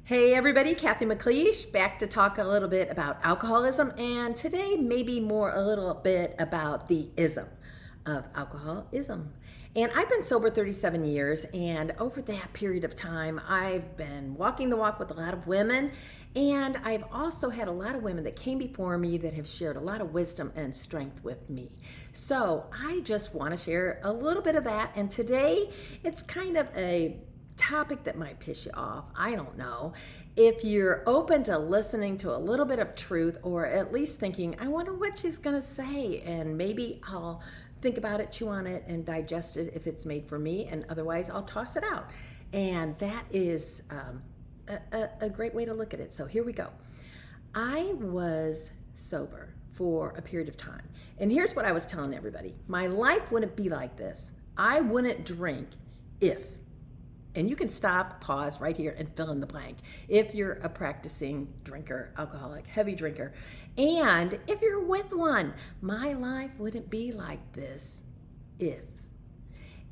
Hey everybody, Cathy McLeish back to talk a little bit about alcoholism, and today maybe more a little bit about the ism of alcoholism. And I've been sober 37 years, and over that period of time I've been walking the walk with a lot of women, and I've also had a lot of women that came before me that have shared a lot of wisdom and strength with me. So I just want to share a little bit of that, and today it's kind of a topic that might piss you off. I don't know. If you're open to listening to a little bit of truth, or at least thinking, I wonder what she's going to say, and maybe I'll think about it, chew on it, and digest it if it's made for me, and otherwise I'll toss it out. And that is a great way to look at it. So here we go. I was sober for a period of time. And here's what I was telling everybody. My life wouldn't be like this. I wouldn't drink if. And you can stop, pause right here, and fill in the blank. If you're a practicing drinker, alcoholic, heavy drinker, and if you're with one, my life wouldn't be like this if.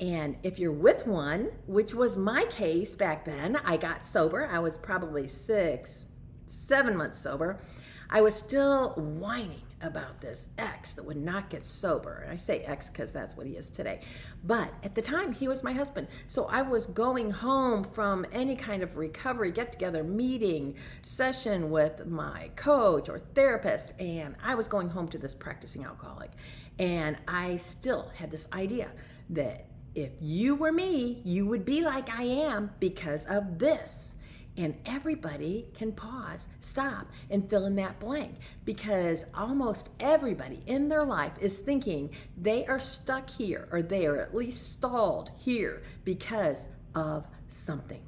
And if you're with one, which was my case back then, I got sober. I was probably 6, 7 months sober. I was still whining about this ex that would not get sober. And I say ex because that's what he is today. But at the time, he was my husband. So I was going home from any kind of recovery, get-together, meeting, session with my coach or therapist, and I was going home to this practicing alcoholic. And I still had this idea that if you were me, you would be like I am because of this. And everybody can pause, stop, and fill in that blank, because almost everybody in their life is thinking they are stuck here, or they are at least stalled here because of something.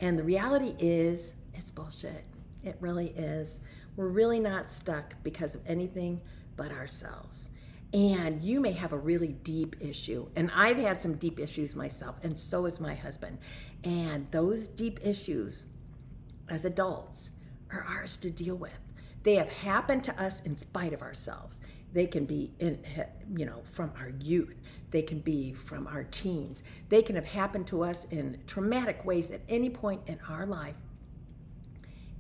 And the reality is, it's bullshit. It really is. We're really not stuck because of anything but ourselves. And you may have a really deep issue. And I've had some deep issues myself, and so has my husband. And those deep issues, as adults, are ours to deal with. They have happened to us in spite of ourselves. They can be from our youth. They can be from our teens. They can have happened to us in traumatic ways at any point in our life,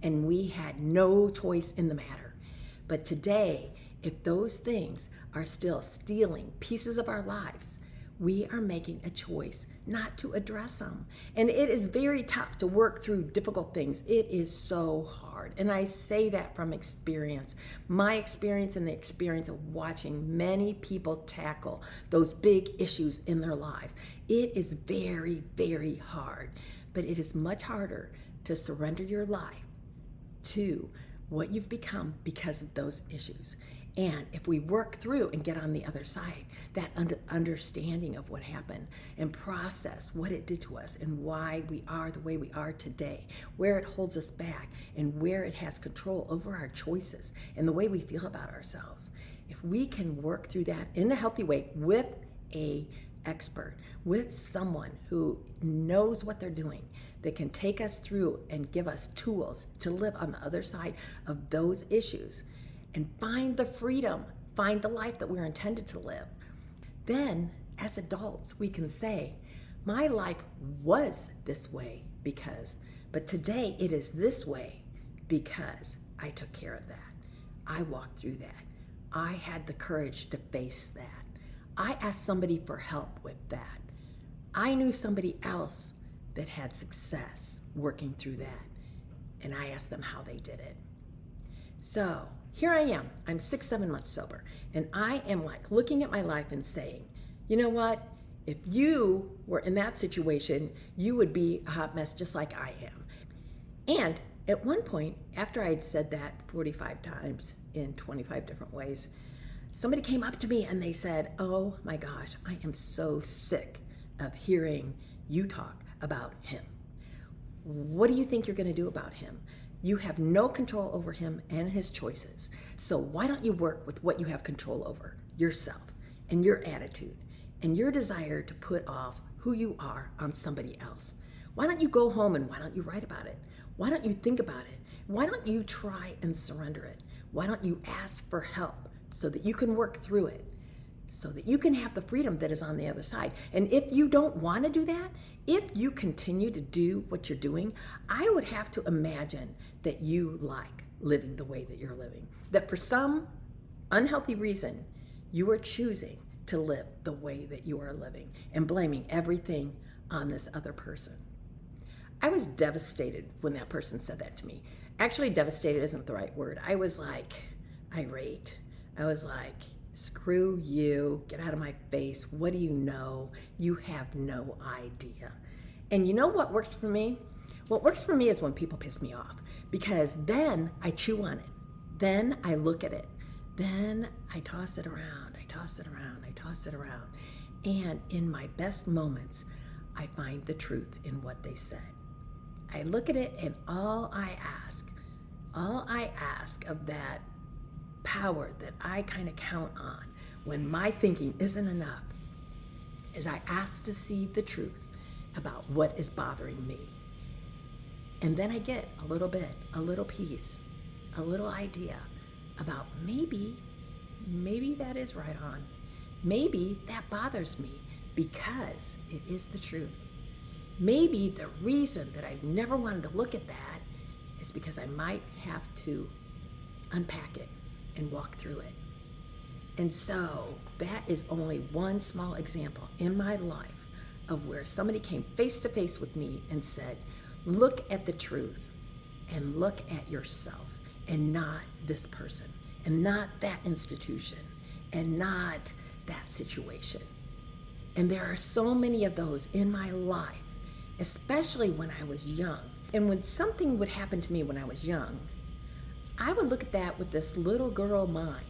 and we had no choice in the matter. But today, if those things are still stealing pieces of our lives, we are making a choice not to address them. And it is very tough to work through difficult things. It is so hard. And I say that from experience. My experience and the experience of watching many people tackle those big issues in their lives. It is very, very hard. But it is much harder to surrender your life to what you've become because of those issues. And if we work through and get on the other side, that understanding of what happened and process what it did to us and why we are the way we are today, where it holds us back and where it has control over our choices and the way we feel about ourselves. If we can work through that in a healthy way with an expert, with someone who knows what they're doing, that can take us through and give us tools to live on the other side of those issues, and find the freedom, find the life that we're intended to live, then as adults we can say, my life was this way but today it is this way because I took care of that. I walked through that. I had the courage to face that. I asked somebody for help with that. I knew somebody else that had success working through that, and I asked them how they did it. So here I am. I'm 6, 7 months sober, and I am like looking at my life and saying, you know what? If you were in that situation, you would be a hot mess just like I am. And at one point, after I'd said that 45 times in 25 different ways, somebody came up to me and they said, oh my gosh, I am so sick of hearing you talk about him. What do you think you're going to do about him? You have no control over him and his choices. So why don't you work with what you have control over, yourself and your attitude and your desire to put off who you are on somebody else? Why don't you go home and why don't you write about it? Why don't you think about it? Why don't you try and surrender it? Why don't you ask for help so that you can work through it? so that you can have the freedom that is on the other side. And if you don't want to do that, if you continue to do what you're doing, I would have to imagine that you like living the way that you're living. That for some unhealthy reason, you are choosing to live the way that you are living and blaming everything on this other person. I was devastated when that person said that to me. Actually, devastated isn't the right word. I was like irate. I was like, screw you, get out of my face. What do you know? You have no idea. And you know what works for me? What works for me is when people piss me off, because then I chew on it. Then I look at it. Then I toss it around. I toss it around. I toss it around. And in my best moments, I find the truth in what they said. I look at it, and all I ask of that power that I kind of count on when my thinking isn't enough, is I ask to see the truth about what is bothering me. And then I get a little bit, a little piece, a little idea about maybe that is right on. Maybe that bothers me because it is the truth. Maybe the reason that I've never wanted to look at that is because I might have to unpack it and walk through it. And so that is only one small example in my life of where somebody came face to face with me and said, look at the truth and look at yourself and not this person and not that institution and not that situation. And there are so many of those in my life, especially when I was young. And when something would happen to me when I was young, I would look at that with this little girl mind.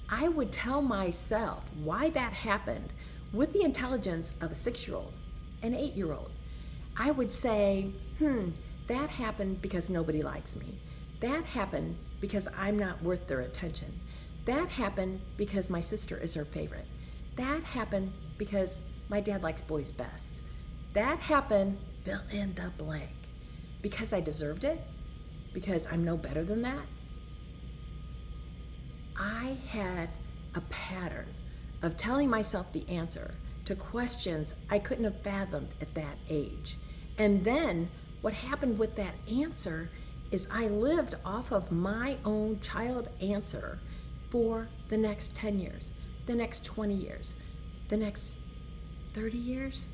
I would tell myself why that happened with the intelligence of a 6-year-old, an 8-year-old. I would say, that happened because nobody likes me. That happened because I'm not worth their attention. That happened because my sister is her favorite. That happened because my dad likes boys best. That happened, fill in the blank. Because I deserved it? Because I'm no better than that? I had a pattern of telling myself the answer to questions I couldn't have fathomed at that age. And then what happened with that answer is I lived off of my own child answer for the next 10 years, the next 20 years, the next 30 years.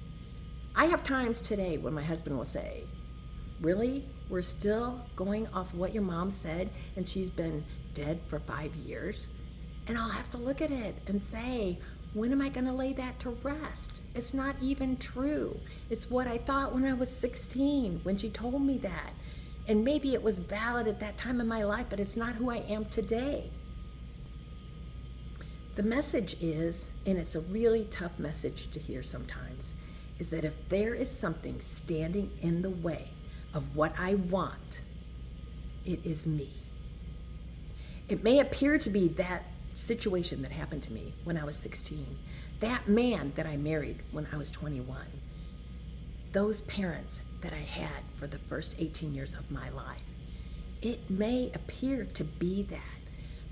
I have times today when my husband will say, really? We're still going off what your mom said and she's been dead for 5 years? And I'll have to look at it and say, when am I going to lay that to rest? It's not even true. It's what I thought when I was 16, when she told me that. And maybe it was valid at that time in my life, but it's not who I am today. The message is, and it's a really tough message to hear sometimes, is that if there is something standing in the way of what I want, it is me. It may appear to be that situation that happened to me when I was 16, that man that I married when I was 21, those parents that I had for the first 18 years of my life. It may appear to be that,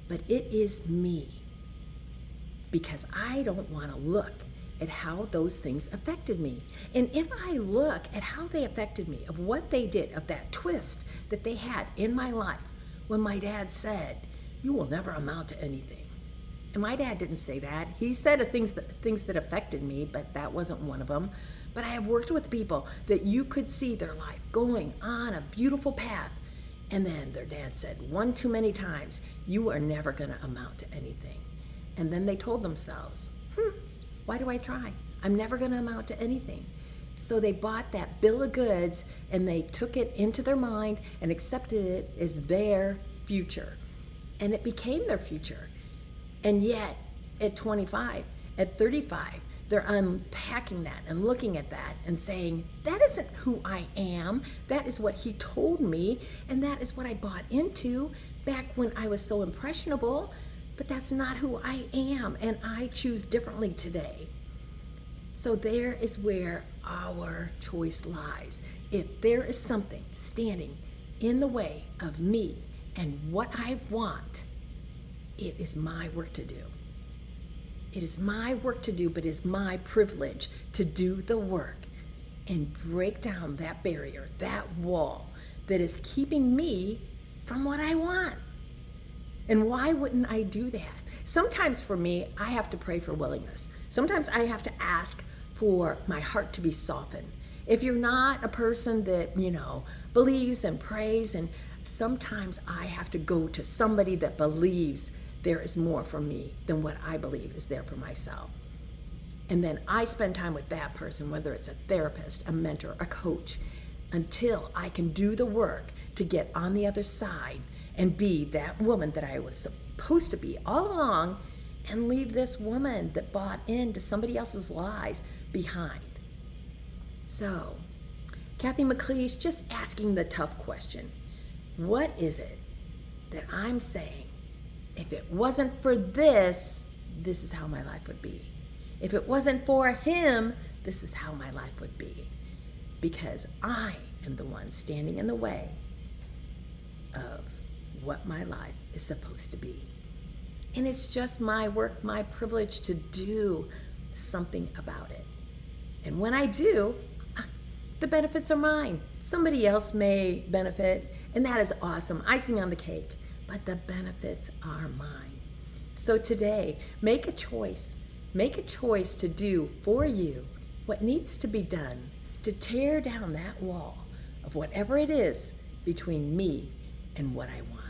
but it is me, because I don't want to look at how those things affected me. And if I look at how they affected me, of what they did, of that twist that they had in my life when my dad said, you will never amount to anything. And my dad didn't say that. He said things that affected me, but that wasn't one of them. But I have worked with people that you could see their life going on a beautiful path, and then their dad said one too many times, you are never going to amount to anything. And then they told themselves, why do I try? I'm never going to amount to anything. So they bought that bill of goods and they took it into their mind and accepted it as their future. And it became their future. And yet, at 25, at 35, they're unpacking that and looking at that and saying, that isn't who I am. That is what he told me, and that is what I bought into back when I was so impressionable, but that's not who I am, and I choose differently today. So there is where our choice lies. If there is something standing in the way of me and what I want, it is my work to do. It is my work to do, but it is my privilege to do the work and break down that barrier, that wall that is keeping me from what I want. And why wouldn't I do that? Sometimes for me, I have to pray for willingness. Sometimes I have to ask for my heart to be softened. If you're not a person that, believes and prays, and sometimes I have to go to somebody that believes there is more for me than what I believe is there for myself. And then I spend time with that person, whether it's a therapist, a mentor, a coach, until I can do the work to get on the other side and be that woman that I was supposed to be all along, and leave this woman that bought into somebody else's lies behind. So, Cathy McLeish, just asking the tough question. What is it that I'm saying, if it wasn't for this, this is how my life would be? If it wasn't for him, this is how my life would be. Because I am the one standing in the way of what my life is supposed to be. And it's just my work, my privilege to do something about it. And when I do, the benefits are mine. Somebody else may benefit, and that is awesome. Icing on the cake. But the benefits are mine. So today, make a choice. Make a choice to do for you what needs to be done to tear down that wall of whatever it is between me and what I want.